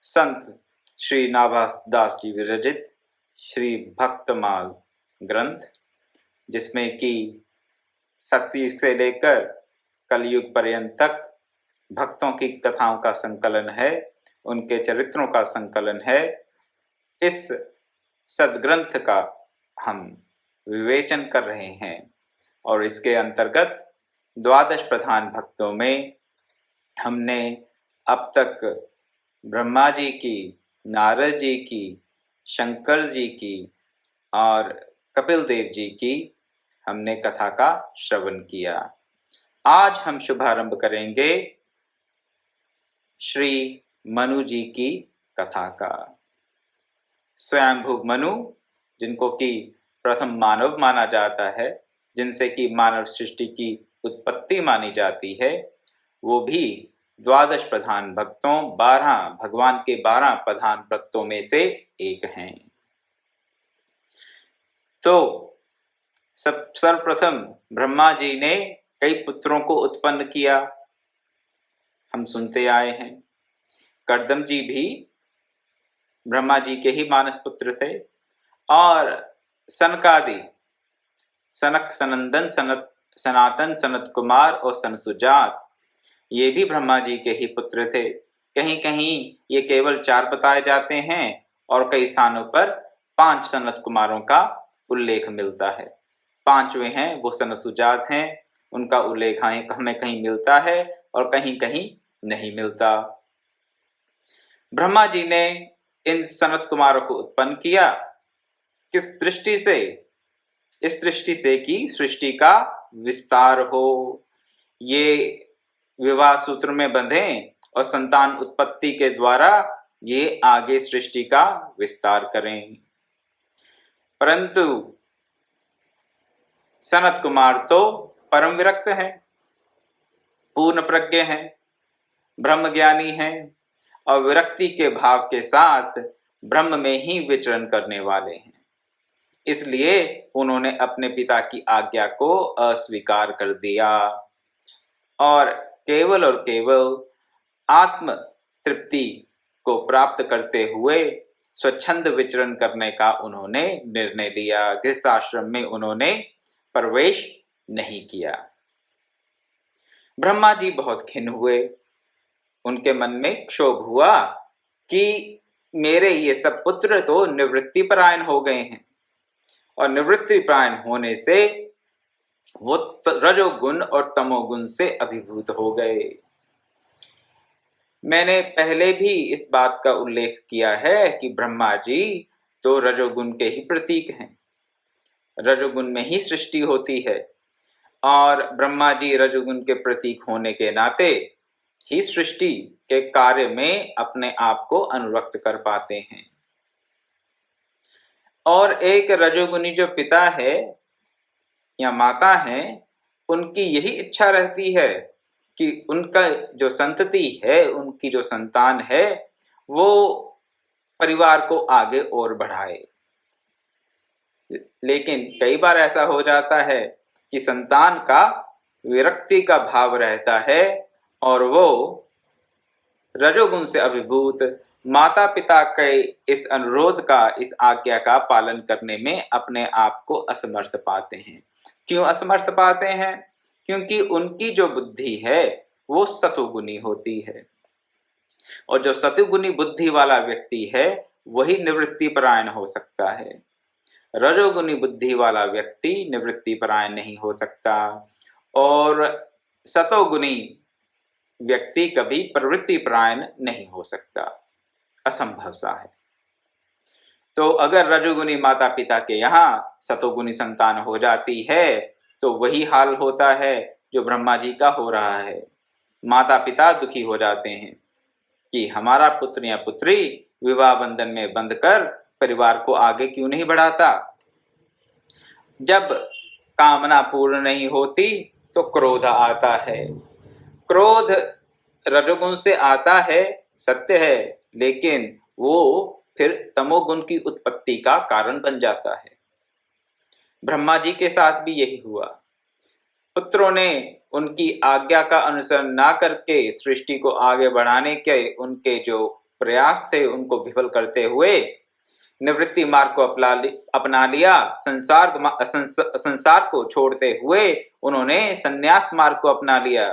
संत श्री नाभास दास जी विरचित श्री भक्तमाल ग्रंथ, जिसमें कि सतयुग से लेकर कलयुग पर्यंत तक भक्तों की कथाओं का संकलन है, उनके चरित्रों का संकलन है। इस सदग्रंथ का हम विवेचन कर रहे हैं और इसके अंतर्गत 12 प्रधान भक्तों में हमने अब तक ब्रह्मा जी की, नारद जी की, शंकर जी की और कपिल देव जी की हमने कथा का श्रवण किया। आज हम शुभारंभ करेंगे श्री मनु जी की कथा का। स्वयंभू मनु, जिनको कि प्रथम मानव माना जाता है, जिनसे कि मानव सृष्टि की उत्पत्ति मानी जाती है, वो भी 12 प्रधान भक्तों, 12 भगवान के 12 प्रधान भक्तों में से एक हैं। तो सर्वप्रथम ब्रह्मा जी ने कई पुत्रों को उत्पन्न किया, हम सुनते आए हैं। कर्दम जी भी ब्रह्मा जी के ही मानस पुत्र थे और सनकादि, सनक, सनंदन, सनातन, सनत कुमार और सनसुजात, ये भी ब्रह्मा जी के ही पुत्र थे। कहीं कहीं ये केवल 4 बताए जाते हैं और कई स्थानों पर 5 सनत कुमारों का उल्लेख मिलता है। 5वें हैं वो सनसुजात हैं, उनका उल्लेख हमें कहीं मिलता है और कहीं कहीं नहीं मिलता। ब्रह्मा जी ने इन सनत कुमारों को उत्पन्न किया किस दृष्टि से? इस दृष्टि से कि सृष्टि का विस्तार हो, ये विवाह सूत्र में बंधे और संतान उत्पत्ति के द्वारा ये आगे सृष्टि का विस्तार करें। परंतु सनत कुमार तो परम विरक्त हैं, पूर्ण प्रज्ञ हैं, ब्रह्मज्ञानी हैं और विरक्ति के भाव के साथ ब्रह्म में ही विचरण करने वाले हैं। इसलिए उन्होंने अपने पिता की आज्ञा को अस्वीकार कर दिया और केवल आत्म तृप्ति को प्राप्त करते हुए स्वच्छंद विचरण करने का उन्होंने निर्णय लिया। गृहस्थाश्रम में उन्होंने प्रवेश नहीं किया। ब्रह्मा जी बहुत खिन्न हुए, उनके मन में क्षोभ हुआ कि मेरे ये सब पुत्र तो निवृत्ति परायण हो गए हैं और निवृत्ति परायण होने से वो रजोगुण और तमोगुण से अभिभूत हो गए। मैंने पहले भी इस बात का उल्लेख किया है कि ब्रह्मा जी तो रजोगुण के ही प्रतीक हैं, रजोगुण में ही सृष्टि होती है और ब्रह्मा जी रजोगुण के प्रतीक होने के नाते ही सृष्टि के कार्य में अपने आप को अनुरक्त कर पाते हैं। और एक रजोगुणी जो पिता है या माता है, उनकी यही इच्छा रहती है कि उनका जो संतति है, उनकी जो संतान है, वो परिवार को आगे और बढ़ाए। लेकिन कई बार ऐसा हो जाता है कि संतान का विरक्ति का भाव रहता है और वो रजोगुण से अभिभूत माता पिता के इस अनुरोध का, इस आज्ञा का पालन करने में अपने आप को असमर्थ पाते हैं। क्यों असमर्थ पाते हैं? क्योंकि उनकी जो बुद्धि है वो सतोगुणी होती है और जो सतोगुणी बुद्धि वाला व्यक्ति है वही निवृत्ति परायण हो सकता है। रजोगुणी बुद्धि वाला व्यक्ति निवृत्ति परायण नहीं हो सकता और सतोगुणी व्यक्ति कभी प्रवृत्ति परायण नहीं हो सकता, असंभव सा है। तो अगर रजोगुणी माता पिता के यहाँ सतोगुणी संतान हो जाती है तो वही हाल होता है जो ब्रह्मा जी का हो रहा है। माता पिता दुखी हो जाते हैं कि हमारा पुत्र या पुत्री विवाह बंधन में बंधकर परिवार को आगे क्यों नहीं बढ़ाता। जब कामना पूर्ण नहीं होती तो क्रोध आता है। क्रोध रजोगुण से आता है, सत्य है, लेकिन वो फिर तमोगुण की उत्पत्ति का कारण बन जाता है। ब्रह्मा जी के साथ भी यही हुआ। पुत्रों ने उनकी आज्ञा का अनुसरण ना करके सृष्टि को आगे बढ़ाने के उनके जो प्रयास थे उनको विफल करते हुए निवृत्ति मार्ग को अपना लिया। संसार को छोड़ते हुए उन्होंने संन्यास मार्ग को अपना लिया।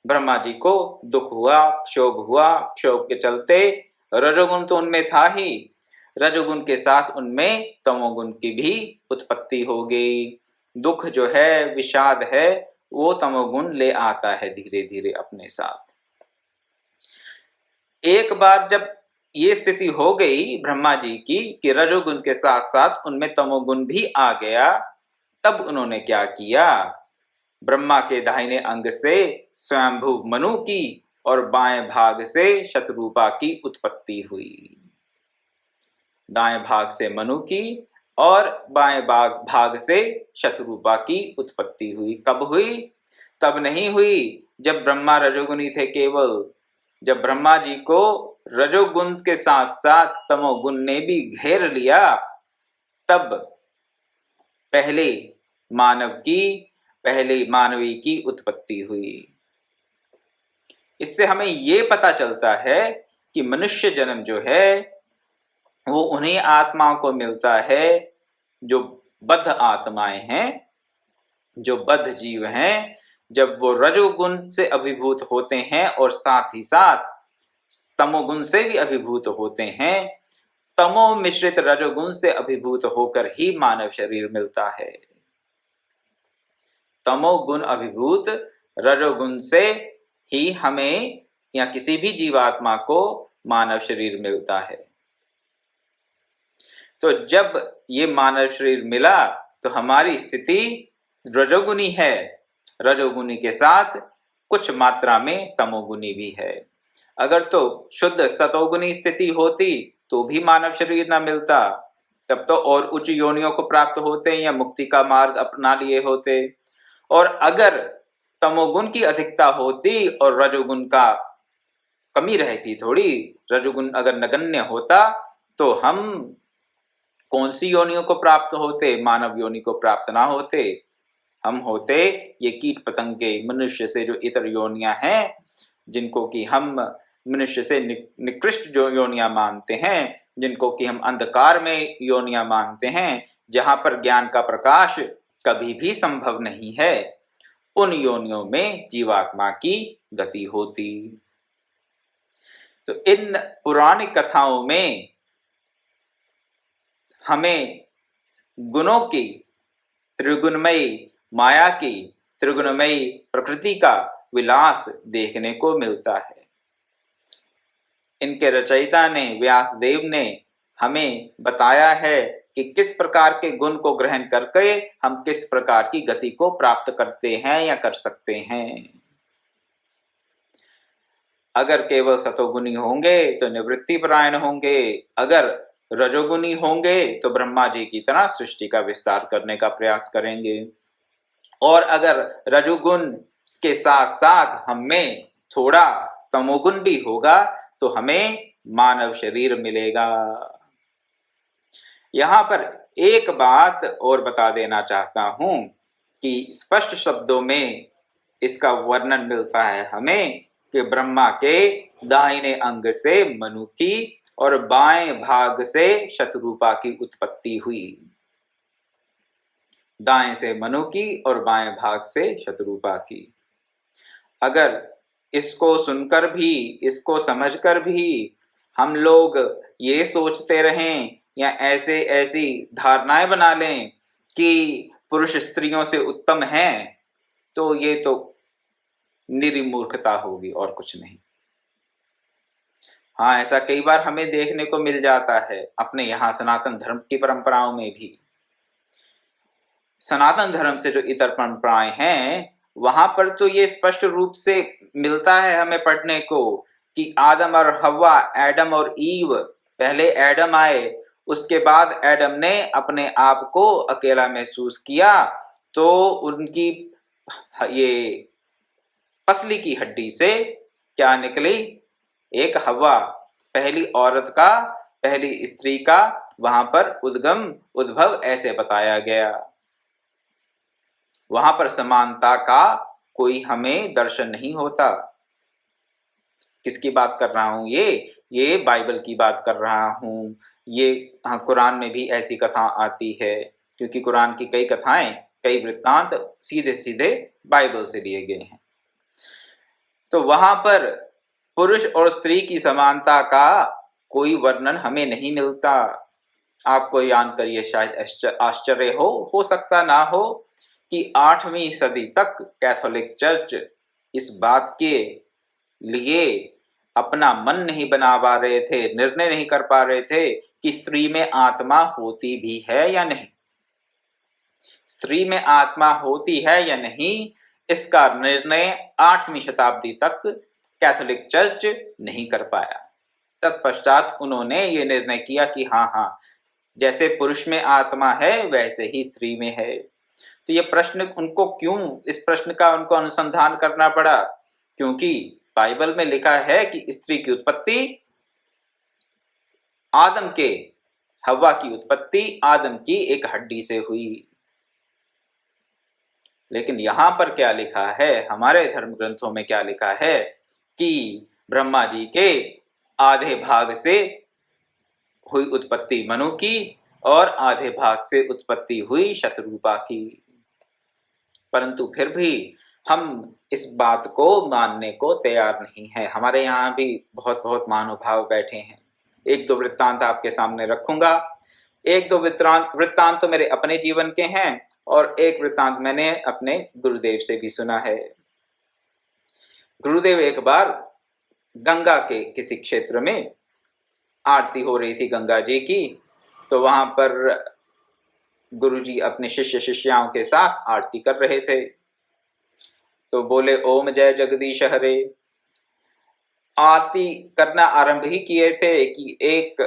ब्रह्मा जी को दुख हुआ, क्षोभ के चलते रजोगुण तो उनमें था ही, रजोगुण के साथ उनमें तमोगुण की भी उत्पत्ति हो गई। दुख जो है, विषाद है, वो तमोगुण ले आता है धीरे धीरे अपने साथ। एक बार जब ये स्थिति हो गई ब्रह्मा जी की कि रजोगुण के साथ साथ उनमें तमोगुण भी आ गया, तब उन्होंने क्या किया, ब्रह्मा के दाहिने अंग से स्वयंभू मनु की और बाएं भाग से शतरूपा की उत्पत्ति हुई। दाएं भाग से मनु की और बाएं भाग से शतरूपा की उत्पत्ति हुई। कब हुई? तब नहीं हुई जब ब्रह्मा रजोगुणी थे केवल। जब ब्रह्मा जी को रजोगुण के साथ साथ तमोगुण ने भी घेर लिया, तब पहले मानवी की उत्पत्ति हुई। इससे हमें ये पता चलता है कि मनुष्य जन्म जो है वो उन्हीं आत्माओं को मिलता है जो बद्ध आत्माएं हैं, जो बद्ध जीव हैं। जब वो रजोगुण से अभिभूत होते हैं और साथ ही साथ तमोगुण से भी अभिभूत होते हैं, तमो मिश्रित रजोगुण से अभिभूत होकर ही मानव शरीर मिलता है। तमोगुण अभिभूत रजोगुण से ही हमें या किसी भी जीवात्मा को मानव शरीर मिलता है। तो जब ये मानव शरीर मिला तो हमारी स्थिति रजोगुनी है, रजोगुनी के साथ कुछ मात्रा में तमोगुनी भी है। अगर तो शुद्ध सतोगुनी स्थिति होती तो भी मानव शरीर ना मिलता, तब तो और उच्च योनियों को प्राप्त होते या मुक्ति का मार्ग अपना लिए होते। और अगर तमोगुण की अधिकता होती और रजोगुण का कमी रहती थोड़ी, रजोगुण अगर नगण्य होता तो हम कौन सी योनियों को प्राप्त होते? मानव योनि को प्राप्त ना होते। हम होते ये कीट पतंगे, मनुष्य से जो इतर योनियां हैं, जिनको कि हम मनुष्य से निकृष्ट जो योनियां मानते हैं, जिनको कि हम अंधकार में योनियां मानते हैं, जहां पर ज्ञान का प्रकाश कभी भी संभव नहीं है, उन योनियों में जीवात्मा की गति होती। तो इन पुरानी कथाओं में हमें गुणों की त्रिगुणमयी माया की त्रिगुणमयी प्रकृति का विलास देखने को मिलता है। इनके रचयिता ने, व्यासदेव ने हमें बताया है कि किस प्रकार के गुण को ग्रहण करके हम किस प्रकार की गति को प्राप्त करते हैं या कर सकते हैं। अगर केवल सतोगुणी होंगे तो निवृत्ति परायण होंगे, अगर रजोगुणी होंगे तो ब्रह्मा जी की तरह सृष्टि का विस्तार करने का प्रयास करेंगे, और अगर रजोगुण के साथ साथ हमें थोड़ा तमोगुण भी होगा तो हमें मानव शरीर मिलेगा। यहां पर एक बात और बता देना चाहता हूं कि स्पष्ट शब्दों में इसका वर्णन मिलता है हमें कि ब्रह्मा के दाहिने अंग से मनु की और बाएं भाग से शतरूपा की उत्पत्ति हुई। दाएं से मनु की और बाएं भाग से शतरूपा की। अगर इसको सुनकर भी, इसको समझकर भी हम लोग ये सोचते रहें या ऐसी धारणाएं बना लें कि पुरुष स्त्रियों से उत्तम हैं, तो ये तो निरी मूर्खता होगी और कुछ नहीं। हाँ, ऐसा कई बार हमें देखने को मिल जाता है अपने यहाँ सनातन धर्म की परंपराओं में भी। सनातन धर्म से जो इतर परंपराएं हैं वहां पर तो ये स्पष्ट रूप से मिलता है हमें पढ़ने को कि आदम और हव्वा, एडम और ईव, पहले एडम आए, उसके बाद एडम ने अपने आप को अकेला महसूस किया तो उनकी ये पसली की हड्डी से क्या निकली? एक हव्वा, पहली औरत का, पहली स्त्री का वहां पर उद्भव ऐसे बताया गया। वहां पर समानता का कोई हमें दर्शन नहीं होता। किसकी बात कर रहा हूं? ये बाइबल की बात कर रहा हूँ। ये हाँ, कुरान में भी ऐसी कथा आती है, क्योंकि कुरान की कई कथाएं, कई वृत्तांत सीधे सीधे बाइबल से लिए गए हैं। तो वहां पर पुरुष और स्त्री की समानता का कोई वर्णन हमें नहीं मिलता। आपको जानकर ये शायद आश्चर्य हो सकता ना हो कि 8वीं सदी तक कैथोलिक चर्च इस बात के लिए अपना मन नहीं बना पा रहे थे, निर्णय नहीं कर पा रहे थे कि स्त्री में आत्मा होती भी है या नहीं। स्त्री में आत्मा होती है या नहीं, इसका निर्णय 8वीं शताब्दी तक कैथोलिक चर्च नहीं कर पाया। तत्पश्चात उन्होंने ये निर्णय किया कि हाँ, जैसे पुरुष में आत्मा है वैसे ही स्त्री में है। तो ये प्रश्न उनको क्यों, इस प्रश्न का उनको अनुसंधान करना पड़ा? क्योंकि बाइबल में लिखा है कि स्त्री की उत्पत्ति आदम के, हव्वा की उत्पत्ति आदम की एक हड्डी से हुई। लेकिन यहां पर क्या लिखा है, हमारे धर्म ग्रंथों में क्या लिखा है कि ब्रह्मा जी के आधे भाग से हुई उत्पत्ति मनु की और आधे भाग से उत्पत्ति हुई शतरूपा की। परंतु फिर भी हम इस बात को मानने को तैयार नहीं है। हमारे यहाँ भी बहुत बहुत महानुभाव बैठे हैं। एक दो वृत्तांत आपके सामने रखूंगा। एक दो वृत्तांत तो मेरे अपने जीवन के हैं और एक वृत्तांत मैंने अपने गुरुदेव से भी सुना है। गुरुदेव एक बार गंगा के किसी क्षेत्र में आरती हो रही थी गंगा जी की, तो वहां पर गुरुजी अपने शिष्य शिष्याओं के साथ आरती कर रहे थे। तो बोले ओम जय जगदीश हरे। आरती करना आरंभ ही किए थे कि एक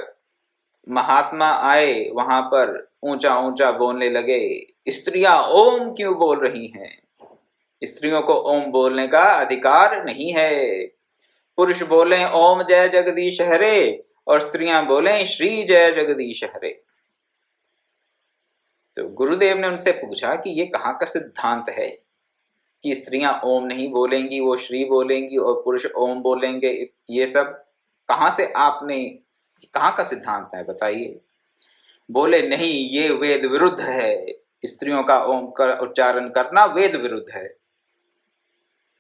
महात्मा आए, वहां पर ऊंचा ऊंचा बोलने लगे, स्त्रियां ओम क्यों बोल रही हैं? स्त्रियों को ओम बोलने का अधिकार नहीं है। पुरुष बोले ओम जय जगदीश हरे और स्त्रियां बोले श्री जय जगदीश हरे। तो गुरुदेव ने उनसे पूछा कि ये कहाँ का सिद्धांत है कि स्त्रियां ओम नहीं बोलेंगी, वो श्री बोलेंगी और पुरुष ओम बोलेंगे? ये सब कहाँ से आपने, कहाँ का सिद्धांत है बताइए? बोले नहीं, ये वेद विरुद्ध है, स्त्रियों का ओम का उच्चारण करना वेद विरुद्ध है।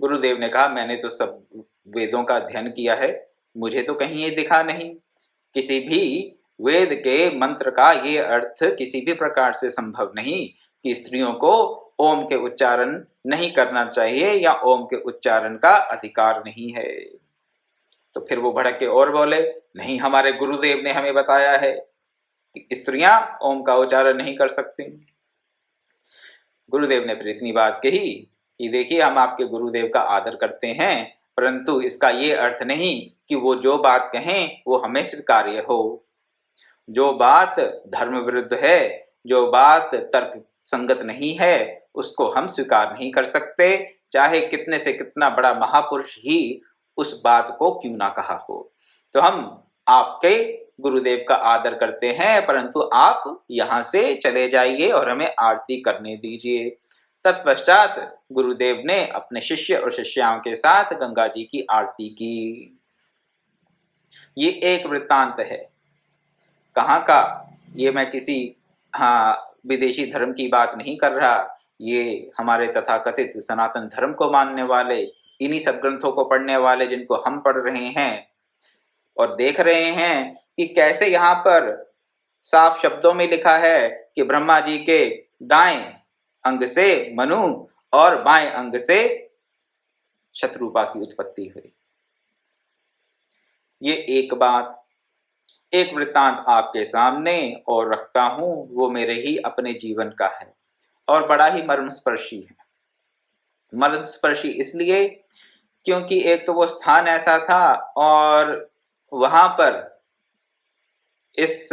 गुरुदेव ने कहा मैंने तो सब वेदों का अध्ययन किया है, मुझे तो कहीं ये दिखा नहीं। किसी भी वेद के मंत्र का ये अर्थ किसी भी प्रकार से संभव नहीं कि स्त्रियों को ओम के उच्चारण नहीं करना चाहिए या ओम के उच्चारण का अधिकार नहीं है। तो फिर वो भड़क के और बोले नहीं, हमारे गुरुदेव ने हमें बताया है कि स्त्रियां ओम का उच्चारण नहीं कर सकती। गुरुदेव ने फिर इतनी बात कही कि देखिए, हम आपके गुरुदेव का आदर करते हैं, परंतु इसका ये अर्थ नहीं कि वो जो बात कहें वो हमें स्वीकार्य हो। जो बात धर्म विरुद्ध है, जो बात तर्क संगत नहीं है, उसको हम स्वीकार नहीं कर सकते, चाहे कितने से कितना बड़ा महापुरुष ही उस बात को क्यों ना कहा हो। तो हम आपके गुरुदेव का आदर करते हैं, परंतु आप यहाँ से चले जाइए और हमें आरती करने दीजिए। तत्पश्चात गुरुदेव ने अपने शिष्य और शिष्याओं के साथ गंगा जी की आरती की। ये एक वृत्तांत है। कहाँ का? ये मैं किसी विदेशी धर्म की बात नहीं कर रहा, ये हमारे तथाकथित सनातन धर्म को मानने वाले, इन्हीं सदग्रंथों को पढ़ने वाले, जिनको हम पढ़ रहे हैं और देख रहे हैं कि कैसे यहाँ पर साफ शब्दों में लिखा है कि ब्रह्मा जी के दाएं अंग से मनु और बाएं अंग से शतरूपा की उत्पत्ति हुई। ये एक बात। एक वृत्तांत आपके सामने और रखता हूं, वो मेरे ही अपने जीवन का है और बड़ा ही मर्मस्पर्शी है। मर्मस्पर्शी इसलिए क्योंकि एक तो वो स्थान ऐसा था और वहां पर इस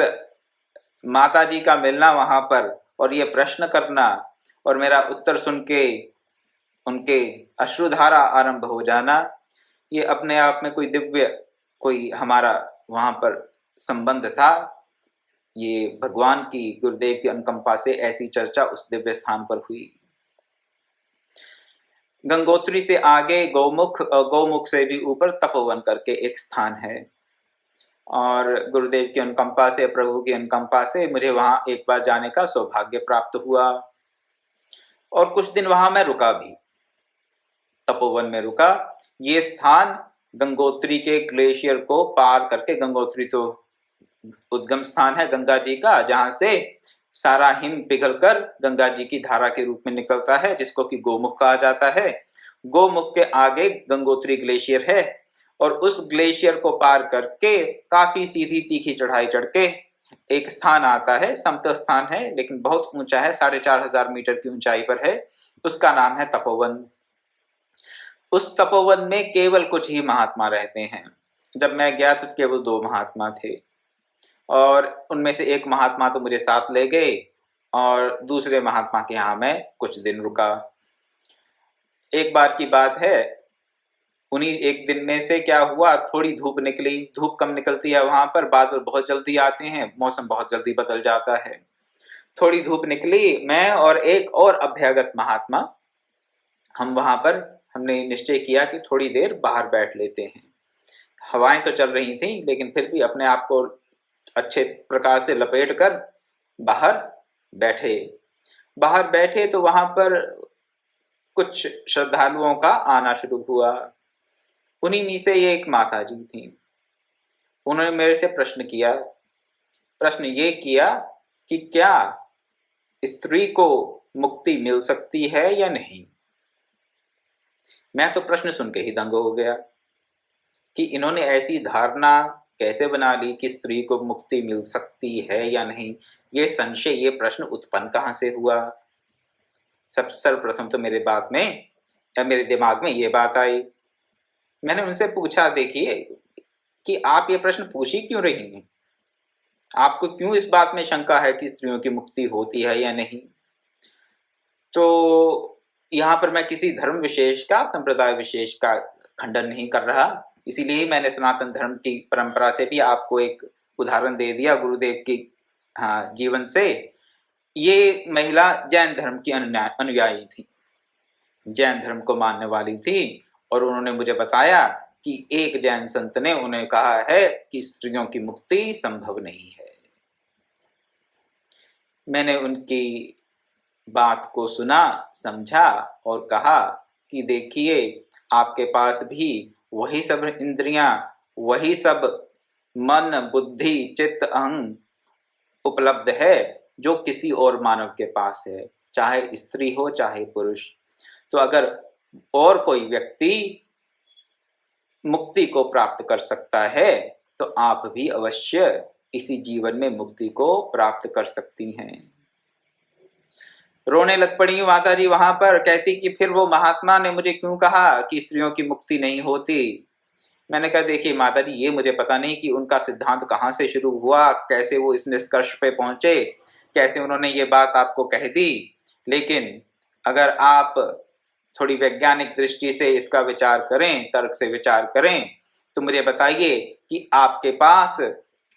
माता जी का मिलना वहां पर और ये प्रश्न करना और मेरा उत्तर सुन के उनके अश्रुधारा आरंभ हो जाना, ये अपने आप में कोई दिव्य, कोई हमारा वहां पर संबंध था। ये भगवान की, गुरुदेव की अनुकंपा से ऐसी चर्चा उस दिव्य स्थान पर हुई। गंगोत्री से आगे गौमुख और गौमुख से भी ऊपर तपोवन करके एक स्थान है। और गुरुदेव की अनुकंपा से, प्रभु की अनुकंपा से मुझे वहाँ एक बार जाने का सौभाग्य प्राप्त हुआ और कुछ दिन वहाँ मैं रुका भी, तपोवन में रुका। ये स्थान गंगोत्री के ग्लेशियर को पार करके, गंगोत्री तो उद्गम स्थान है गंगा जी का, जहाँ से सारा हिम पिघलकर गंगा जी की धारा के रूप में निकलता है, जिसको कि गोमुख कहा जाता है। गोमुख के आगे गंगोत्री ग्लेशियर है और उस ग्लेशियर को पार करके काफी सीधी तीखी चढ़ाई चढ़ के एक स्थान आता है, समतल स्थान है लेकिन बहुत ऊंचा है, 4500 मीटर की ऊंचाई पर है। उसका नाम है तपोवन। उस तपोवन में केवल कुछ ही महात्मा रहते हैं। जब मैं गया तो केवल 2 महात्मा थे और उनमें से एक महात्मा तो मुझे साथ ले गए और दूसरे महात्मा के यहाँ मैं कुछ दिन रुका। एक बार की बात है, उन्हीं एक दिन में से क्या हुआ, थोड़ी धूप निकली। धूप कम निकलती है वहां पर, बादल बहुत जल्दी आते हैं, मौसम बहुत जल्दी बदल जाता है। थोड़ी धूप निकली, मैं और एक और अभ्यागत महात्मा, हम वहां पर हमने निश्चय किया कि थोड़ी देर बाहर बैठ लेते हैं। हवाएं तो चल रही थी लेकिन फिर भी अपने आप को अच्छे प्रकार से लपेट कर बाहर बैठे। बाहर बैठे तो वहां पर कुछ श्रद्धालुओं का आना शुरू हुआ। उन्हीं में से ये एक माता जी थी। उन्होंने मेरे से प्रश्न ये किया कि क्या स्त्री को मुक्ति मिल सकती है या नहीं। मैं तो प्रश्न सुन के ही दंग हो गया कि इन्होंने ऐसी धारणा कैसे बना ली कि स्त्री को मुक्ति मिल सकती है या नहीं। ये संशय, ये प्रश्न उत्पन्न कहाँ से हुआ। सब सर्वप्रथम तो मेरे दिमाग में ये बात आई। मैंने उनसे पूछा, देखिए कि आप ये प्रश्न पूछ ही क्यों रही हैं, आपको क्यों इस बात में शंका है कि स्त्रियों की मुक्ति होती है या नहीं। तो यहाँ पर मैं किसी धर्म विशेष का, संप्रदाय विशेष का खंडन नहीं कर रहा, इसीलिए मैंने सनातन धर्म की परंपरा से भी आपको एक उदाहरण दे दिया गुरुदेव की जीवन से। ये महिला जैन धर्म की अनुयायी थी, जैन धर्म को मानने वाली थी और उन्होंने मुझे बताया कि एक जैन संत ने उन्हें कहा है कि स्त्रियों की मुक्ति संभव नहीं है। मैंने उनकी बात को सुना, समझा और कहा कि देखिए, आपके पास भी वही सब इंद्रियां, वही सब मन, बुद्धि, चित्त, अहंग उपलब्ध है जो किसी और मानव के पास है, चाहे स्त्री हो चाहे पुरुष। तो अगर और कोई व्यक्ति मुक्ति को प्राप्त कर सकता है तो आप भी अवश्य इसी जीवन में मुक्ति को प्राप्त कर सकती हैं। रोने लग पड़ी माता जी वहां पर, कहती कि फिर वो महात्मा ने मुझे क्यों कहा कि स्त्रियों की मुक्ति नहीं होती। मैंने कहा, देखिए माता जी, ये मुझे पता नहीं कि उनका सिद्धांत कहाँ से शुरू हुआ, कैसे वो इस निष्कर्ष पे पहुंचे, कैसे उन्होंने ये बात आपको कह दी। लेकिन अगर आप थोड़ी वैज्ञानिक दृष्टि से इसका विचार करें, तर्क से विचार करें, तो मुझे बताइए कि आपके पास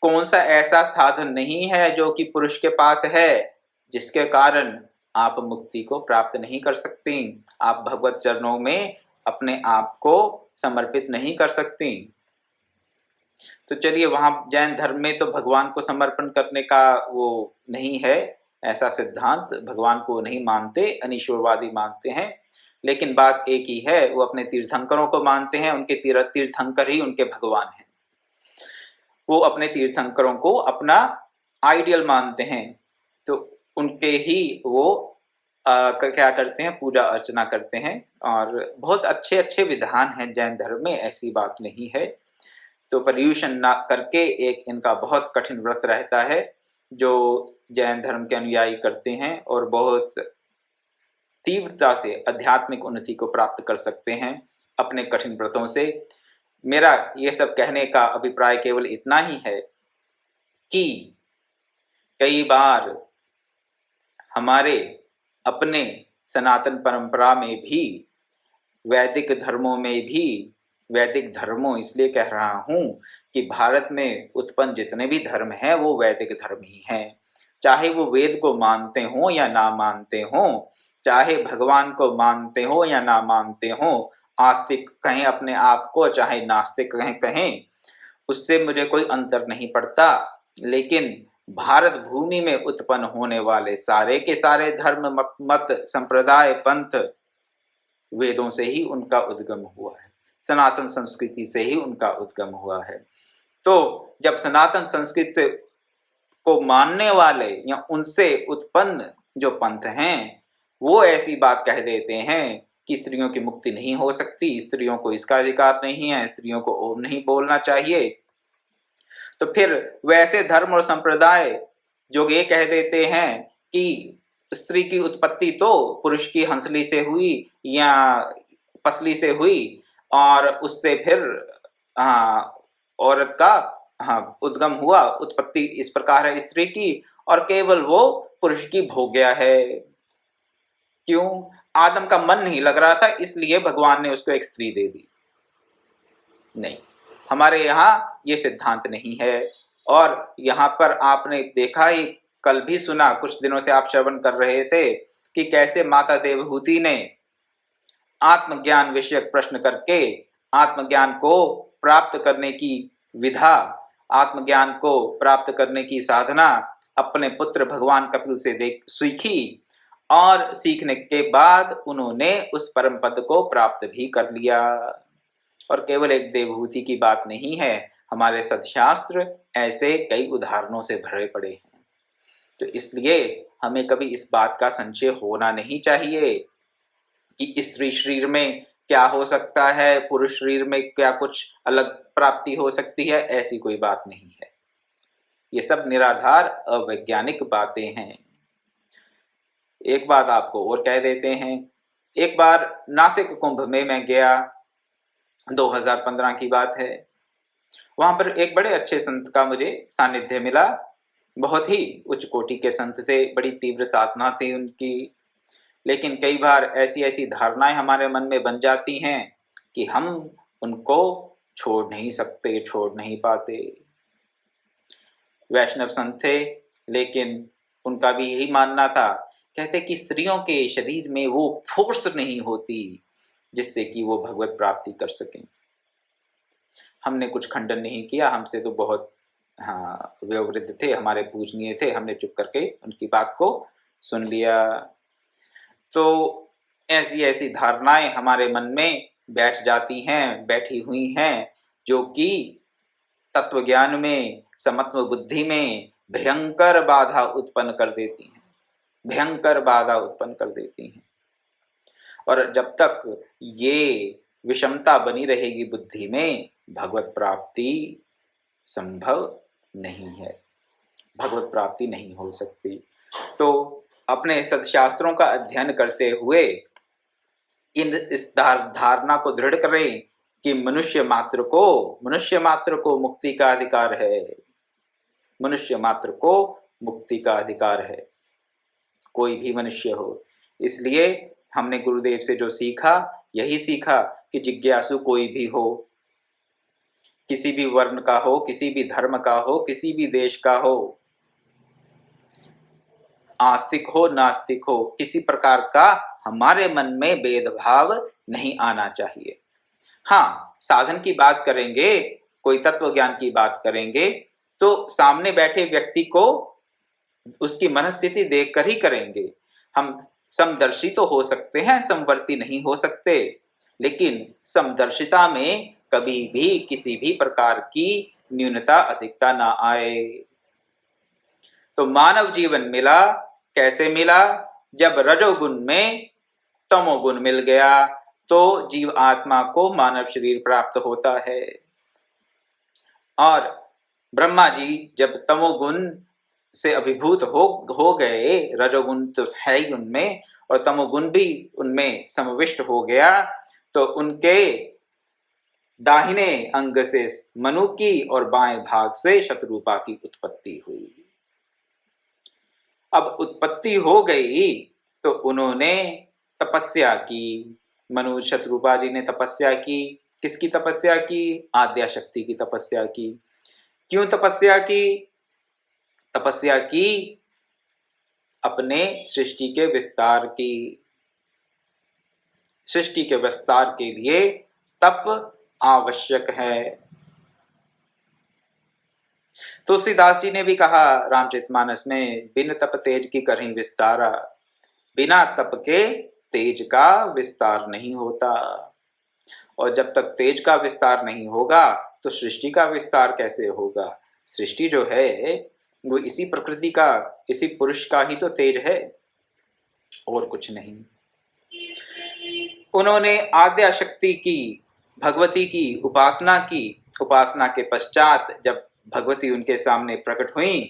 कौन सा ऐसा साधन नहीं है जो कि पुरुष के पास है, जिसके कारण आप मुक्ति को प्राप्त नहीं कर सकती, आप भगवत चरणों में अपने आप को समर्पित नहीं कर सकती। तो चलिए, वहां जैन धर्म में तो भगवान को समर्पण करने का वो नहीं है, ऐसा सिद्धांत, भगवान को नहीं मानते, अनीश्वरवादी मानते हैं। लेकिन बात एक ही है, वो अपने तीर्थंकरों को मानते हैं, उनके तीर्थंकर ही उनके भगवान हैं। वो अपने तीर्थंकरों को अपना आइडियल मानते हैं, तो उनके ही वो क्या करते हैं, पूजा अर्चना करते हैं। और बहुत अच्छे अच्छे विधान हैं जैन धर्म में, ऐसी बात नहीं है। तो पर्यूषण ना करके एक इनका बहुत कठिन व्रत रहता है जो जैन धर्म के अनुयायी करते हैं और बहुत तीव्रता से आध्यात्मिक उन्नति को प्राप्त कर सकते हैं अपने कठिन व्रतों से। मेरा ये सब कहने का अभिप्राय केवल इतना ही है कि कई बार हमारे अपने सनातन परंपरा में भी, वैदिक धर्मों में भी, वैदिक धर्मों इसलिए कह रहा हूं कि भारत में उत्पन्न जितने भी धर्म हैं वो वैदिक धर्म ही हैं। चाहे वो वेद को मानते हो या ना मानते हो, चाहे भगवान को मानते हो या ना मानते हो, आस्तिक कहें अपने आप को चाहे नास्तिक कहें, उससे मुझे कोई अंतर नहीं पड़ता, लेकिन भारत भूमि में उत्पन्न होने वाले सारे के सारे धर्म, मत, संप्रदाय, पंथ वेदों से ही उनका उद्गम हुआ है, सनातन संस्कृति से ही उनका उद्गम हुआ है। तो जब सनातन संस्कृति से को मानने वाले या उनसे उत्पन्न जो पंथ हैं, वो ऐसी बात कह देते हैं कि स्त्रियों की मुक्ति नहीं हो सकती, स्त्रियों को इसका अधिकार नहीं है, स्त्रियों को ओम नहीं बोलना चाहिए, तो फिर वैसे धर्म और संप्रदाय जो ये कह देते हैं कि स्त्री की उत्पत्ति तो पुरुष की हंसली से हुई या पसली से हुई, और उससे फिर औरत का उद्गम हुआ, उत्पत्ति इस प्रकार है स्त्री की, और केवल वो पुरुष की भोग गया है। क्यों? आदम का मन नहीं लग रहा था, इसलिए भगवान ने उसको एक स्त्री दे दी। नहीं, हमारे यहाँ ये सिद्धांत नहीं है। और यहाँ पर आपने देखा ही, कल भी सुना, कुछ दिनों से आप श्रवण कर रहे थे कि कैसे माता देवहूति ने आत्मज्ञान विषयक प्रश्न करके आत्मज्ञान को प्राप्त करने की विधा, आत्मज्ञान को प्राप्त करने की साधना अपने पुत्र भगवान कपिल से सीखी, और सीखने के बाद उन्होंने उस परम पद को प्राप्त भी कर लिया। और केवल एक देवहूति की बात नहीं है, हमारे सदशास्त्र ऐसे कई उदाहरणों से भरे पड़े हैं। तो इसलिए हमें कभी इस बात का संशय होना नहीं चाहिए कि स्त्री शरीर में क्या हो सकता है, पुरुष शरीर में क्या कुछ अलग प्राप्ति हो सकती है, ऐसी कोई बात नहीं है। ये सब निराधार अवैज्ञानिक बातें हैं। एक बात आपको और कह देते हैं, एक बार नासिक कुंभ में मैं गया, 2015 की बात है। वहां पर एक बड़े अच्छे संत का मुझे सानिध्य मिला, बहुत ही उच्च कोटि के संत थे, बड़ी तीव्र साधना थी उनकी। लेकिन कई बार ऐसी ऐसी धारणाएं हमारे मन में बन जाती हैं कि हम उनको छोड़ नहीं सकते, छोड़ नहीं पाते। वैष्णव संत थे, लेकिन उनका भी यही मानना था, कहते कि स्त्रियों के शरीर में वो फोर्स नहीं होती जिससे कि वो भगवत प्राप्ति कर सकें। हमने कुछ खंडन नहीं किया, हमसे तो बहुत वयोवृद्ध थे, हमारे पूजनीय थे, हमने चुप करके उनकी बात को सुन लिया। तो ऐसी ऐसी धारणाएं हमारे मन में बैठ जाती हैं, बैठी हुई हैं, जो कि तत्व ज्ञान में, समत्व बुद्धि में भयंकर बाधा उत्पन्न कर देती हैं, भयंकर बाधा उत्पन्न कर देती हैं। और जब तक ये विषमता बनी रहेगी बुद्धि में, भगवत प्राप्ति संभव नहीं है, भगवत प्राप्ति नहीं हो सकती। तो अपने सदशास्त्रों का अध्ययन करते हुए इस धारणा को दृढ़ करें कि मनुष्य मात्र को मुक्ति का अधिकार है, मनुष्य मात्र को मुक्ति का अधिकार है, कोई भी मनुष्य हो। इसलिए हमने गुरुदेव से जो सीखा, यही सीखा कि जिज्ञासु कोई भी हो, किसी भी वर्ण का हो, किसी भी धर्म का हो, किसी भी देश का हो, आस्तिक हो नास्तिक हो, किसी प्रकार का हमारे मन में भेदभाव नहीं आना चाहिए। हाँ, साधन की बात करेंगे, कोई तत्व ज्ञान की बात करेंगे, तो सामने बैठे व्यक्ति को उसकी मनस्थिति देखकर ही करेंगे। हम समदर्शी तो हो सकते हैं, समवर्ती नहीं हो सकते, लेकिन समदर्शिता में कभी भी किसी भी प्रकार की न्यूनता अधिकता ना आए। तो मानव जीवन मिला, कैसे मिला? जब रजोगुण में तमोगुण मिल गया तो जीव आत्मा को मानव शरीर प्राप्त होता है। और ब्रह्मा जी जब तमोगुण से अभिभूत हो गए, रजोगुण तो है ही उनमें और तमोगुण भी उनमें समाविष्ट हो गया, तो उनके दाहिने अंग से मनु की और बाएं भाग से शतरूपा की उत्पत्ति हुई। अब उत्पत्ति हो गई तो उन्होंने तपस्या की, मनु शतरूपा जी ने तपस्या की। किसकी तपस्या की? आद्या शक्ति की तपस्या की। क्यों तपस्या की? तपस्या की अपने सृष्टि के विस्तार की। सृष्टि के विस्तार के लिए तप आवश्यक है। तुलसीदास जी ने भी कहा रामचरितमानस में, बिन तप तेज की करहीं विस्तारा, बिना तप के तेज का विस्तार नहीं होता। और जब तक तेज का विस्तार नहीं होगा तो सृष्टि का विस्तार कैसे होगा? सृष्टि जो है वो इसी प्रकृति का, इसी पुरुष का ही तो तेज है, और कुछ नहीं। उन्होंने आद्या शक्ति की, भगवती की उपासना के पश्चात जब भगवती उनके सामने प्रकट हुई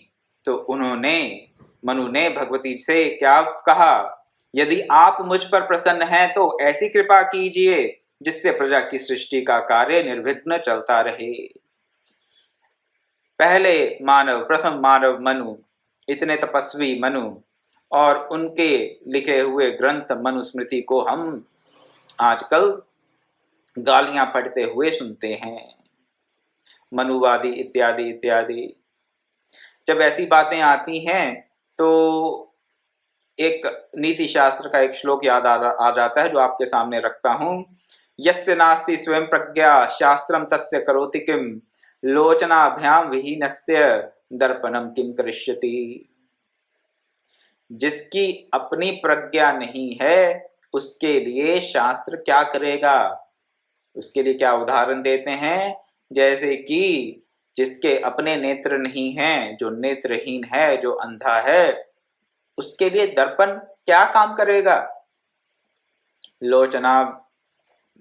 तो मनु ने भगवती से क्या कहा? यदि आप मुझ पर प्रसन्न हैं तो ऐसी कृपा कीजिए जिससे प्रजा की सृष्टि का कार्य निर्विघ्न चलता रहे। प्रथम मानव मनु, इतने तपस्वी मनु, और उनके लिखे हुए ग्रंथ मनुस्मृति को हम आजकल गालियां पढ़ते हुए सुनते हैं, मनुवादी इत्यादि इत्यादि। जब ऐसी बातें आती हैं तो एक नीति शास्त्र का एक श्लोक याद आ जाता है जो आपके सामने रखता हूं। यस्य नास्ति स्वयं प्रज्ञा शास्त्रम तस्य करोति किम, लोचनाभ्याम विहीनस्य दर्पणम किम करिष्यति। जिसकी अपनी प्रज्ञा नहीं है उसके लिए शास्त्र क्या करेगा? उसके लिए क्या उदाहरण देते हैं? जैसे कि जिसके अपने नेत्र नहीं हैं, जो नेत्रहीन है, जो अंधा है, उसके लिए दर्पण क्या काम करेगा?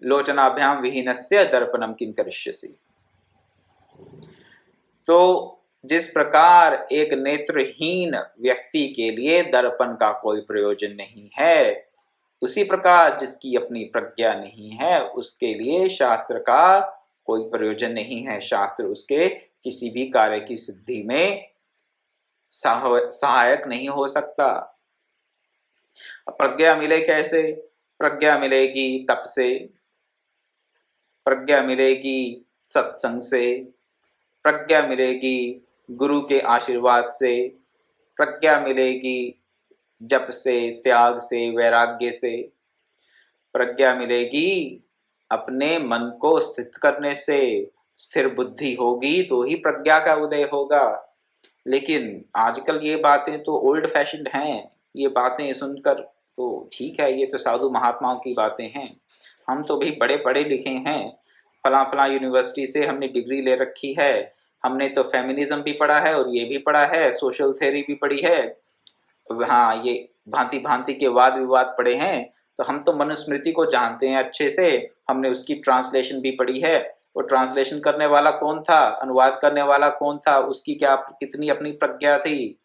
लोचनाभ्याम विहीनस्य दर्पणम किम करिष्यसि। तो जिस प्रकार एक नेत्रहीन व्यक्ति के लिए दर्पण का कोई प्रयोजन नहीं है, उसी प्रकार जिसकी अपनी प्रज्ञा नहीं है उसके लिए शास्त्र का कोई प्रयोजन नहीं है। शास्त्र उसके किसी भी कार्य की सिद्धि में सहायक नहीं हो सकता। प्रज्ञा मिले कैसे? प्रज्ञा मिलेगी तप से, प्रज्ञा मिलेगी सत्संग से, प्रज्ञा मिलेगी गुरु के आशीर्वाद से, प्रज्ञा मिलेगी जप से, त्याग से, वैराग्य से, प्रज्ञा मिलेगी अपने मन को स्थित करने से। स्थिर बुद्धि होगी तो ही प्रज्ञा का उदय होगा। लेकिन आजकल ये बातें तो ओल्ड फैशन्ड हैं। ये बातें सुनकर तो ठीक है, ये तो साधु महात्माओं की बातें हैं, हम तो भी बड़े पढ़े लिखे हैं, फला फला यूनिवर्सिटी से हमने डिग्री ले रखी है, हमने तो फेमिनिज्म भी पढ़ा है और ये भी पढ़ा है, सोशल थ्योरी भी पढ़ी है, हाँ ये भांति भांति के वाद विवाद पढ़े हैं, तो हम तो मनुस्मृति को जानते हैं अच्छे से, हमने उसकी ट्रांसलेशन भी पढ़ी है। वो ट्रांसलेशन करने वाला कौन था, अनुवाद करने वाला कौन था, उसकी क्या कितनी अपनी प्रज्ञा थी,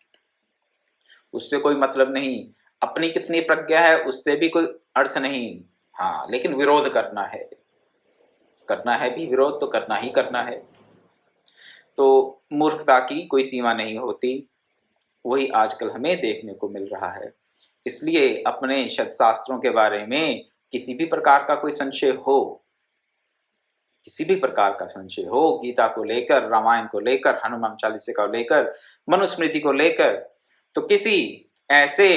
उससे कोई मतलब नहीं। अपनी कितनी प्रज्ञा है उससे भी कोई अर्थ नहीं। हाँ, लेकिन विरोध करना है भी, विरोध तो करना ही करना है। तो मूर्खता की कोई सीमा नहीं होती, वही आजकल हमें देखने को मिल रहा है। इसलिए अपने शास्त्रों के बारे में किसी भी प्रकार का कोई संशय हो, किसी भी प्रकार का संशय हो, गीता को लेकर, रामायण को लेकर, हनुमान चालीसा को लेकर, मनुस्मृति को लेकर, तो किसी ऐसे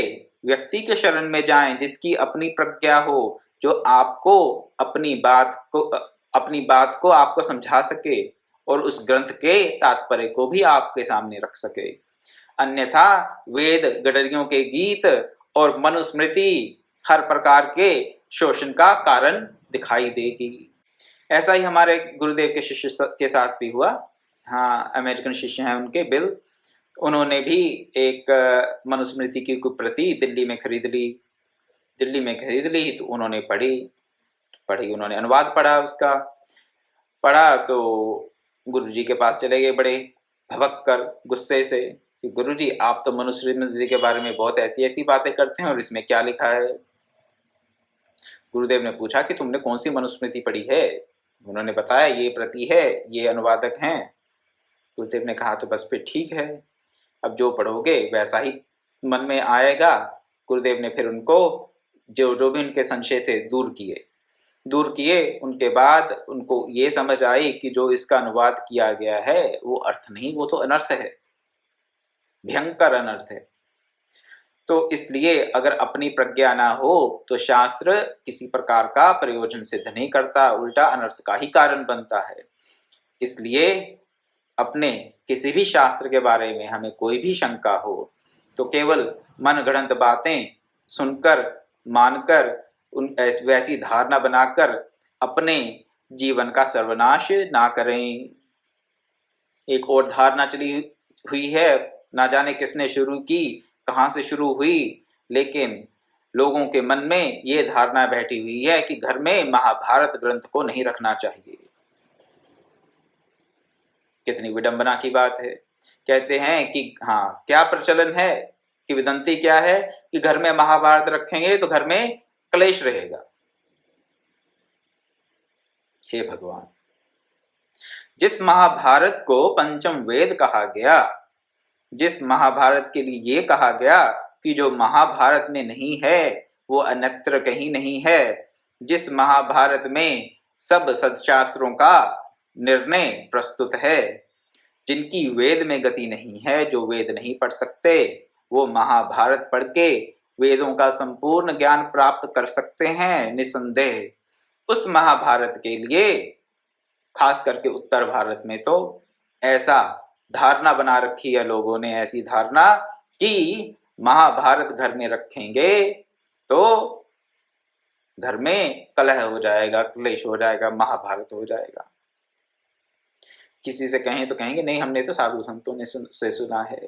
व्यक्ति के शरण में जाएं जिसकी अपनी प्रज्ञा हो, जो आपको अपनी बात को आपको समझा सके और उस ग्रंथ के तात्पर्य को भी आपके सामने रख सके। अन्यथा वेद गडरियों के गीत और मनुस्मृति हर प्रकार के शोषण का कारण दिखाई देगी। ऐसा ही हमारे गुरुदेव के शिष्य के साथ भी हुआ। हाँ, अमेरिकन शिष्य हैं उनके, बिल, उन्होंने भी एक मनुस्मृति की प्रति दिल्ली में खरीद ली तो उन्होंने पढ़ी, उन्होंने अनुवाद पढ़ा, उसका पढ़ा तो गुरुजी के पास चले गए बड़े भभक कर गुस्से से कि गुरुजी आप तो मनुस्मृति के बारे में बहुत ऐसी ऐसी बातें करते हैं और इसमें क्या लिखा है। गुरुदेव ने पूछा कि तुमने कौन सी मनुस्मृति पढ़ी है? उन्होंने बताया ये प्रति है, ये अनुवादक हैं। गुरुदेव ने कहा तो बस फिर ठीक है, अब जो पढ़ोगे वैसा ही मन में आएगा। गुरुदेव ने फिर उनको जो भी उनके संशय थे दूर किए। उनके बाद उनको ये समझ आई कि जो इसका अनुवाद किया गया है वो अर्थ नहीं, वो तो अनर्थ है, भयंकर अनर्थ है। तो इसलिए अगर अपनी प्रज्ञा ना हो तो शास्त्र किसी प्रकार का प्रयोजन सिद्ध नहीं करता, उल्टा अनर्थ का ही कारण बनता है। इसलिए अपने किसी भी शास्त्र के बारे में हमें कोई भी शंका हो तो केवल मनगढ़ंत बातें सुनकर मानकर उन वैसी धारणा बनाकर अपने जीवन का सर्वनाश ना करें। एक और धारणा चली हुई है, ना जाने किसने शुरू की, कहाँ से शुरू हुई, लेकिन लोगों के मन में ये धारणा बैठी हुई है कि घर में महाभारत ग्रंथ को नहीं रखना चाहिए। कितनी विडंबना की बात है। कहते हैं कि हाँ, क्या प्रचलन है, कि विदंती क्या है कि घर में महाभारत रखेंगे तो घर में क्लेश रहेगा। हे भगवान, जिस महाभारत को पंचम वेद कहा गया, जिस महाभारत के लिए ये कहा गया कि जो महाभारत में नहीं है वो अन्यत्र कहीं नहीं है, जिस महाभारत में सब सदशास्त्रों का निर्णय प्रस्तुत है, जिनकी वेद में गति नहीं है, जो वेद नहीं पढ़ सकते वो महाभारत पढ़ के वेदों का संपूर्ण ज्ञान प्राप्त कर सकते हैं निसंदेह। उस महाभारत के लिए खास करके उत्तर भारत में तो ऐसा धारणा बना रखी है लोगों ने, ऐसी धारणा कि महाभारत घर में रखेंगे तो घर में कलह हो जाएगा, क्लेश हो जाएगा, महाभारत हो जाएगा। किसी से कहें तो कहेंगे नहीं, हमने तो साधु संतों ने से सुना है।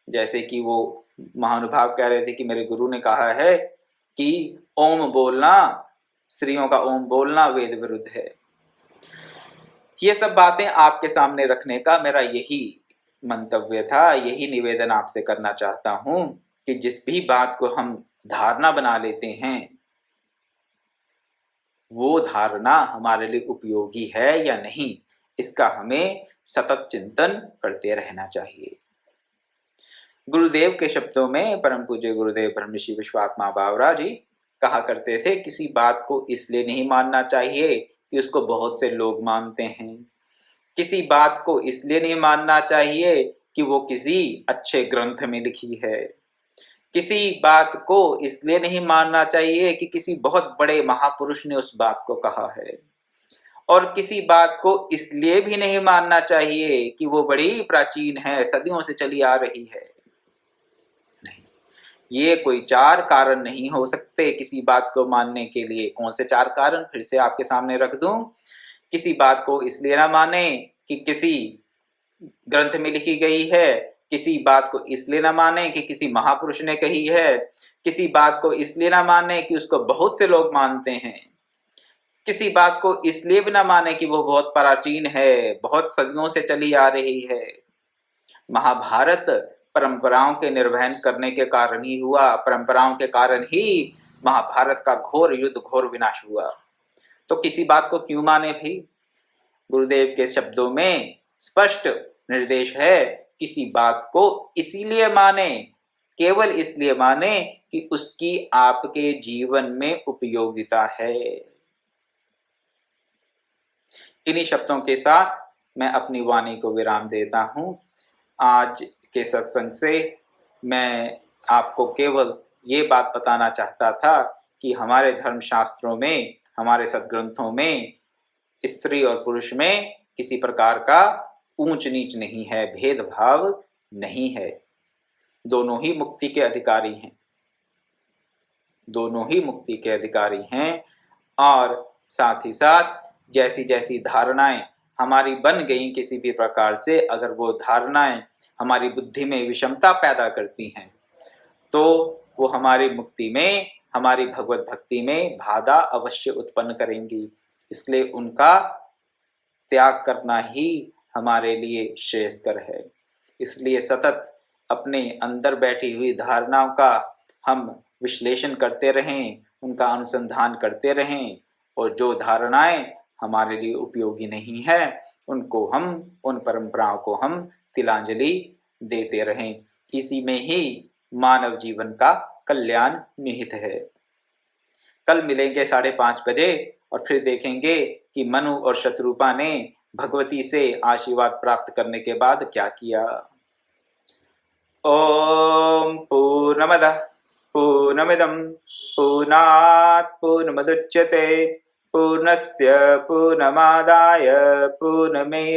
जैसे कि वो महानुभाव कह रहे थे कि मेरे गुरु ने कहा है कि ओम बोलना, स्त्रियों का ओम बोलना वेद विरुद्ध है। ये सब बातें आपके सामने रखने का मेरा यही मंतव्य था, यही निवेदन आपसे करना चाहता हूं कि जिस भी बात को हम धारणा बना लेते हैं वो धारणा हमारे लिए उपयोगी है या नहीं, इसका हमें सतत चिंतन करते रहना चाहिए। गुरुदेव के शब्दों में परम पूज्य गुरुदेव ब्रह्मऋषि विश्वात्मा बावरा जी कहा करते थे, किसी बात को इसलिए नहीं मानना चाहिए कि उसको बहुत से लोग मानते हैं, किसी बात को इसलिए नहीं मानना चाहिए कि वो किसी अच्छे ग्रंथ में लिखी है, किसी बात को इसलिए नहीं मानना चाहिए कि किसी बहुत बड़े महापुरुष ने उस बात को कहा है, और किसी बात को इसलिए भी नहीं मानना चाहिए कि वो बड़ी प्राचीन है, सदियों से चली आ रही है। नहीं, ये कोई चार कारण नहीं हो सकते किसी बात को मानने के लिए। कौन से चार कारण फिर से आपके सामने रख दूं? किसी बात को इसलिए ना माने कि किसी ग्रंथ में लिखी गई है, किसी बात को इसलिए ना माने कि किसी महापुरुष ने कही है, किसी बात को इसलिए ना माने कि उसको बहुत से लोग मानते हैं, किसी बात को इसलिए भी ना माने कि वो बहुत प्राचीन है, बहुत सदियों से चली आ रही है। महाभारत परंपराओं के निर्वहन करने के कारण ही हुआ, परंपराओं के कारण ही महाभारत का घोर युद्ध, घोर विनाश हुआ। तो किसी बात को क्यों माने भी? गुरुदेव के शब्दों में स्पष्ट निर्देश है, किसी बात को इसीलिए माने, केवल इसलिए माने कि उसकी आपके जीवन में उपयोगिता है। इन्हीं शब्दों के साथ मैं अपनी वाणी को विराम देता हूं। आज के सत्संग से मैं आपको केवल ये बात बताना चाहता था कि हमारे धर्मशास्त्रों में, हमारे सद्ग्रंथों में स्त्री और पुरुष में किसी प्रकार का ऊंच नीच नहीं है, भेदभाव नहीं है। दोनों ही मुक्ति के अधिकारी हैं, दोनों ही मुक्ति के अधिकारी हैं। और साथ ही साथ जैसी जैसी धारणाएं हमारी बन गई किसी भी प्रकार से, अगर वो धारणाएं हमारी बुद्धि में विषमता पैदा करती हैं तो वो हमारी मुक्ति में, हमारी भगवत भक्ति में बाधा अवश्य उत्पन्न करेंगी। इसलिए उनका त्याग करना ही हमारे लिए श्रेयस्कर है। इसलिए सतत अपने अंदर बैठी हुई धारणाओं का हम विश्लेषण करते रहें, उनका अनुसंधान करते रहें, और जो धारणाएं हमारे लिए उपयोगी नहीं है उनको हम, उन परंपराओं को हम तिलांजलि देते रहें। इसी में ही मानव जीवन का कल्याण निहित है। कल मिलेंगे 5:30 बजे और फिर देखेंगे कि मनु और शत्रुपा ने भगवती से आशीर्वाद प्राप्त करने के बाद क्या किया। ओम पूर्णमदः पूर्णमिदं पूर्णात् पूर्णमुदच्यते पूर्णस्य पूर्णमादाय पूर्णमेवावशिष्यते।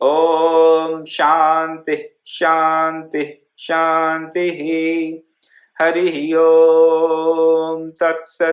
ओम शांति शांति शांति। हरि ओम तत्सत्।